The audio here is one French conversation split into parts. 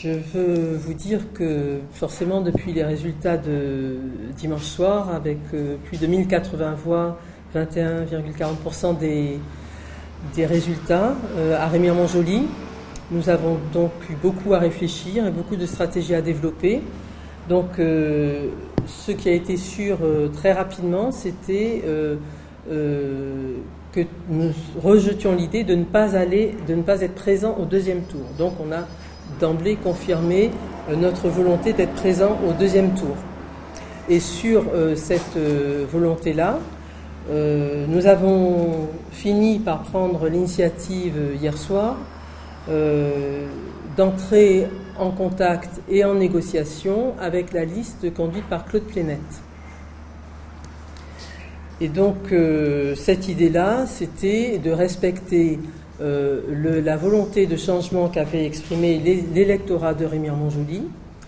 Je veux vous dire que forcément depuis les résultats de dimanche soir, avec plus de 1080 voix, 21,40% des résultats à Remire-Montjoly, nous avons donc eu beaucoup à réfléchir et beaucoup de stratégies à développer. Donc ce qui a été sûr très rapidement, c'était que nous rejetions l'idée de ne pas être présent au deuxième tour. Donc on a d'emblée confirmé notre volonté d'être présent au deuxième tour. Et sur cette volonté-là, nous avons fini par prendre l'initiative hier soir d'entrer en contact et en négociation avec la liste conduite par Claude Plénette. Et donc cette idée-là, c'était de respecter la volonté de changement qu'avait exprimé l'électorat de Remire-Montjoly,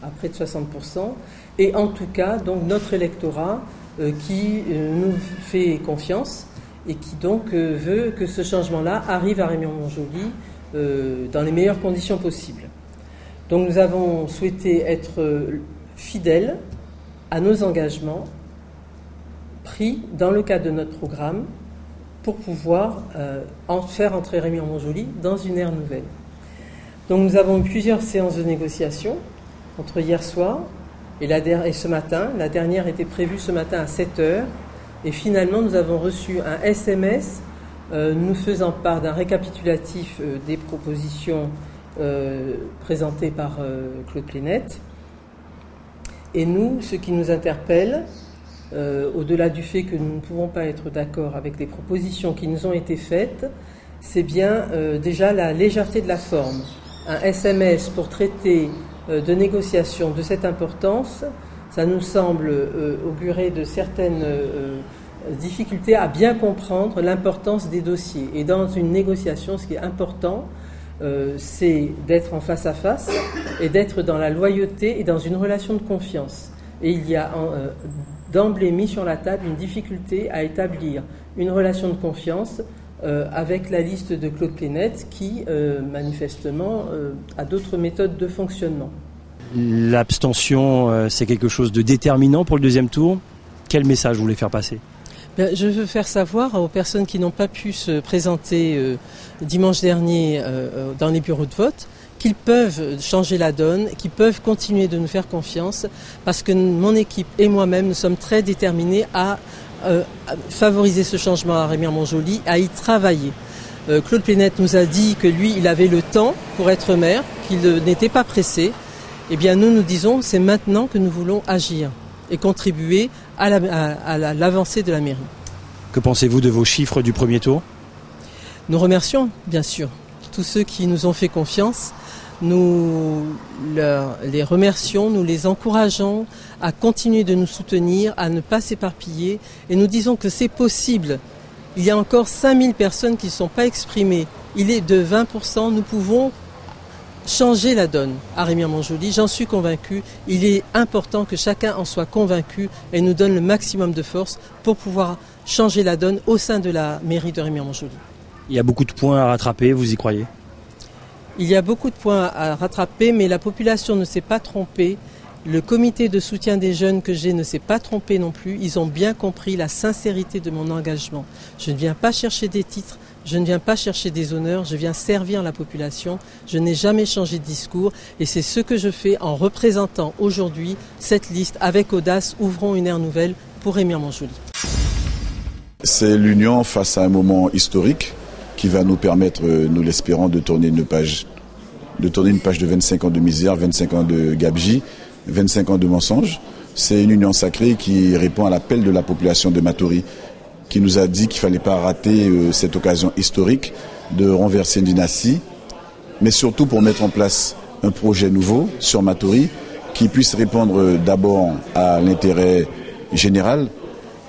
à près de 60%, et en tout cas donc notre électorat qui nous fait confiance et qui donc veut que ce changement-là arrive à Remire-Montjoly dans les meilleures conditions possibles. Donc nous avons souhaité être fidèles à nos engagements pris dans le cadre de notre programme pour pouvoir faire entrer Remire-Montjoly dans une ère nouvelle. Donc nous avons eu plusieurs séances de négociation entre hier soir et ce matin. La dernière était prévue ce matin à 7h et finalement nous avons reçu un SMS nous faisant part d'un récapitulatif des propositions présentées par Claude Plénette. Et nous, ce qui nous interpelle, au-delà du fait que nous ne pouvons pas être d'accord avec les propositions qui nous ont été faites, c'est bien déjà la légèreté de la forme. Un SMS pour traiter de négociations de cette importance, ça nous semble augurer de certaines difficultés à bien comprendre l'importance des dossiers. Et dans une négociation, ce qui est important, c'est d'être en face à face et d'être dans la loyauté et dans une relation de confiance. Et il y a d'emblée mis sur la table une difficulté à établir une relation de confiance avec la liste de Claude Plénette qui, manifestement, a d'autres méthodes de fonctionnement. L'abstention, c'est quelque chose de déterminant pour le deuxième tour. Quel message vous voulez faire passer ? Je veux faire savoir aux personnes qui n'ont pas pu se présenter dimanche dernier dans les bureaux de vote qu'ils peuvent changer la donne, qu'ils peuvent continuer de nous faire confiance parce que mon équipe et moi-même, nous sommes très déterminés à favoriser ce changement à Remire-Montjoly, à y travailler. Claude Plénette nous a dit que lui, il avait le temps pour être maire, qu'il n'était pas pressé. Eh bien, nous disons, c'est maintenant que nous voulons agir et contribuer à l'avancée de la mairie. Que pensez-vous de vos chiffres du premier tour ? Nous remercions, bien sûr, tous ceux qui nous ont fait confiance. Nous les remercions, nous les encourageons à continuer de nous soutenir, à ne pas s'éparpiller. Et nous disons que c'est possible. Il y a encore 5000 personnes qui ne sont pas exprimées. Il est de 20%. Nous pouvons changer la donne à Remire-Montjoly. J'en suis convaincu. Il est important que chacun en soit convaincu et nous donne le maximum de force pour pouvoir changer la donne au sein de la mairie de Remire-Montjoly. Il y a beaucoup de points à rattraper, vous y croyez ? Il y a beaucoup de points à rattraper, mais la population ne s'est pas trompée. Le comité de soutien des jeunes que j'ai ne s'est pas trompé non plus. Ils ont bien compris la sincérité de mon engagement. Je ne viens pas chercher des titres, je ne viens pas chercher des honneurs, je viens servir la population. Je n'ai jamais changé de discours et c'est ce que je fais en représentant aujourd'hui cette liste avec audace. Ouvrons une ère nouvelle pour Remire-Montjoly. C'est l'union face à un moment historique qui va nous permettre, nous l'espérons, de tourner une page de 25 ans de misère, 25 ans de gabegie, 25 ans de mensonges. C'est une union sacrée qui répond à l'appel de la population de Matoury, qui nous a dit qu'il ne fallait pas rater cette occasion historique de renverser une dynastie, mais surtout pour mettre en place un projet nouveau sur Matoury qui puisse répondre d'abord à l'intérêt général,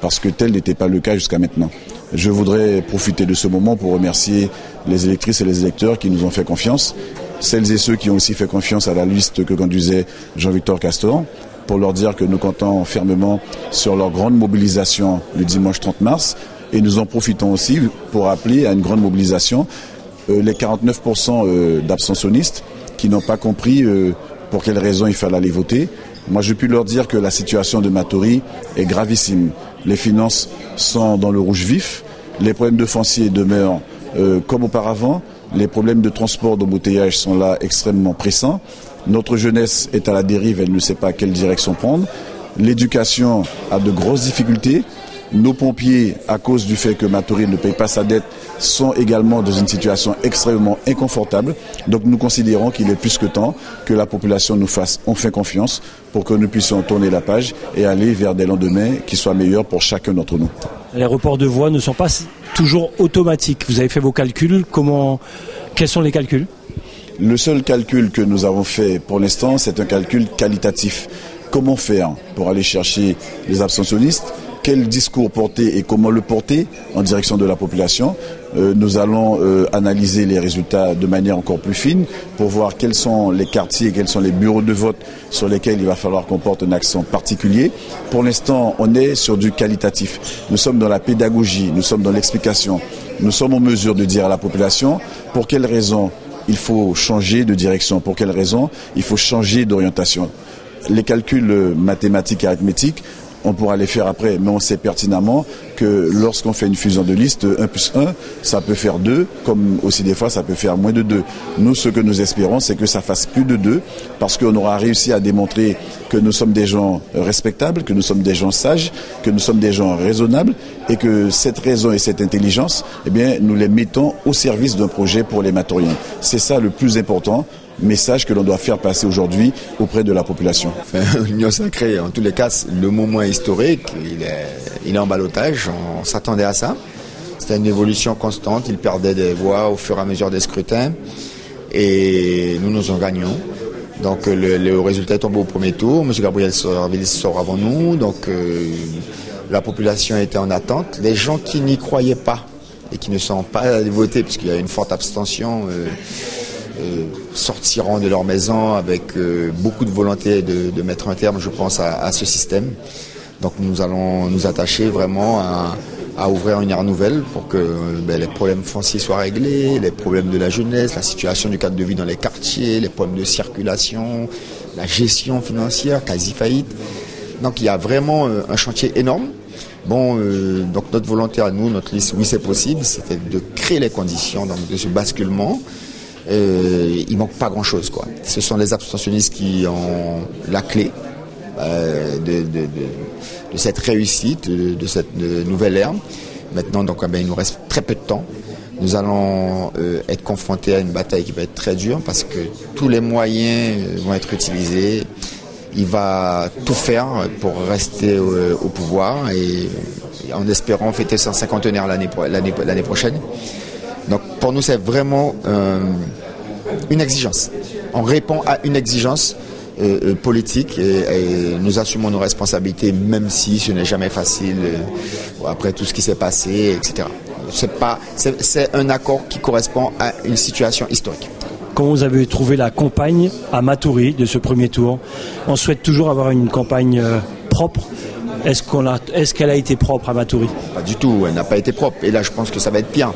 parce que tel n'était pas le cas jusqu'à maintenant. Je voudrais profiter de ce moment pour remercier les électrices et les électeurs qui nous ont fait confiance, celles et ceux qui ont aussi fait confiance à la liste que conduisait Jean-Victor Castor, pour leur dire que nous comptons fermement sur leur grande mobilisation le dimanche 30 mars. Et nous en profitons aussi pour appeler à une grande mobilisation les 49% d'abstentionnistes qui n'ont pas compris pour quelles raisons il fallait aller voter. Moi, je puis leur dire que la situation de Maturi est gravissime. Les finances sont dans le rouge vif, les problèmes de foncier demeurent comme auparavant, les problèmes de transport, d'embouteillage sont là extrêmement pressants. Notre jeunesse est à la dérive, elle ne sait pas quelle direction prendre. L'éducation a de grosses difficultés. Nos pompiers, à cause du fait que Maturi ne paye pas sa dette, sont également dans une situation extrêmement inconfortable. Donc nous considérons qu'il est plus que temps que la population nous fasse enfin confiance pour que nous puissions tourner la page et aller vers des lendemains qui soient meilleurs pour chacun d'entre nous. Les reports de voix ne sont pas toujours automatiques. Vous avez fait vos calculs. Quels sont les calculs ? Le seul calcul que nous avons fait pour l'instant, c'est un calcul qualitatif. Comment faire pour aller chercher les abstentionnistes ? Quel discours porter et comment le porter en direction de la population. Nous allons analyser les résultats de manière encore plus fine pour voir quels sont les quartiers, quels sont les bureaux de vote sur lesquels il va falloir qu'on porte un accent particulier. Pour l'instant, on est sur du qualitatif. Nous sommes dans la pédagogie, nous sommes dans l'explication. Nous sommes en mesure de dire à la population pour quelles raisons il faut changer de direction, pour quelles raisons il faut changer d'orientation. Les calculs mathématiques et arithmétiques, on pourra les faire après, mais on sait pertinemment que lorsqu'on fait une fusion de liste, 1 plus 1, ça peut faire 2, comme aussi des fois ça peut faire moins de 2. Nous, ce que nous espérons, c'est que ça fasse plus de 2, parce qu'on aura réussi à démontrer que nous sommes des gens respectables, que nous sommes des gens sages, que nous sommes des gens raisonnables, et que cette raison et cette intelligence, eh bien, nous les mettons au service d'un projet pour les Maturiens. C'est ça le plus important. Message que l'on doit faire passer aujourd'hui auprès de la population. L'Union sacrée, en tous les cas, le moment est historique, il est en ballottage, on s'attendait à ça. C'était une évolution constante, il perdait des voix au fur et à mesure des scrutins et nous en gagnons. Donc le résultat est tombé au premier tour, M. Gabriel Serville sort avant nous, donc la population était en attente. Les gens qui n'y croyaient pas et qui ne sont pas allés voter, puisqu'il y a une forte abstention, sortiront de leur maison avec beaucoup de volonté de mettre un terme, je pense, à ce système. Donc nous allons nous attacher vraiment à ouvrir une ère nouvelle pour que les problèmes fonciers soient réglés, les problèmes de la jeunesse, la situation du cadre de vie dans les quartiers, les problèmes de circulation, la gestion financière, quasi faillite. Donc il y a vraiment un chantier énorme. Donc notre volonté à nous, notre liste, oui c'est possible, c'était de créer les conditions de ce basculement. Il manque pas grand-chose, quoi. Ce sont les abstentionnistes qui ont la clé de cette réussite, de cette nouvelle ère. Maintenant, donc, il nous reste très peu de temps. Nous allons être confrontés à une bataille qui va être très dure parce que tous les moyens vont être utilisés. Il va tout faire pour rester au pouvoir et en espérant fêter son 50e l'année prochaine. Donc pour nous, c'est vraiment une exigence. On répond à une exigence politique et nous assumons nos responsabilités, même si ce n'est jamais facile après tout ce qui s'est passé, etc. C'est un accord qui correspond à une situation historique. Comment vous avez trouvé la campagne à Maturi de ce premier tour ? On souhaite toujours avoir une campagne propre. Est-ce qu'elle a été propre à Maturi ? Pas du tout, elle n'a pas été propre. Et là, je pense que ça va être pire.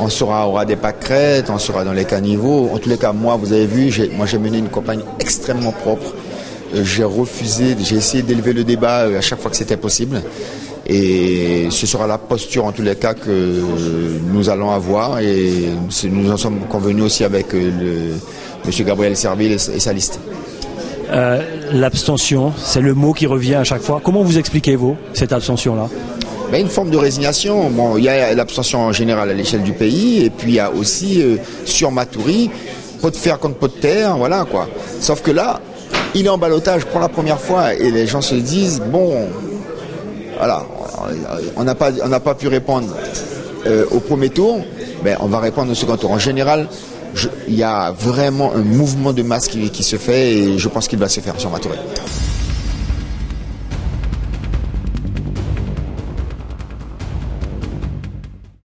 On aura des pâquerettes, on sera dans les caniveaux. En tous les cas, moi, vous avez vu, j'ai mené une campagne extrêmement propre. J'ai essayé d'élever le débat à chaque fois que c'était possible. Et ce sera la posture, en tous les cas, que nous allons avoir. Et nous en sommes convenus aussi avec M. Gabriel Serville et sa liste. L'abstention, c'est le mot qui revient à chaque fois. Comment vous expliquez-vous cette abstention-là ? Une forme de résignation. Il y a l'abstention en général à l'échelle du pays, et puis il y a aussi sur Maturi, pot de fer contre pot de terre, voilà quoi. Sauf que là, il est en ballottage pour la première fois, et les gens se disent voilà, on n'a pas pu répondre au premier tour, on va répondre au second tour. En général, il y a vraiment un mouvement de masse qui se fait, et je pense qu'il va se faire sur Maturi.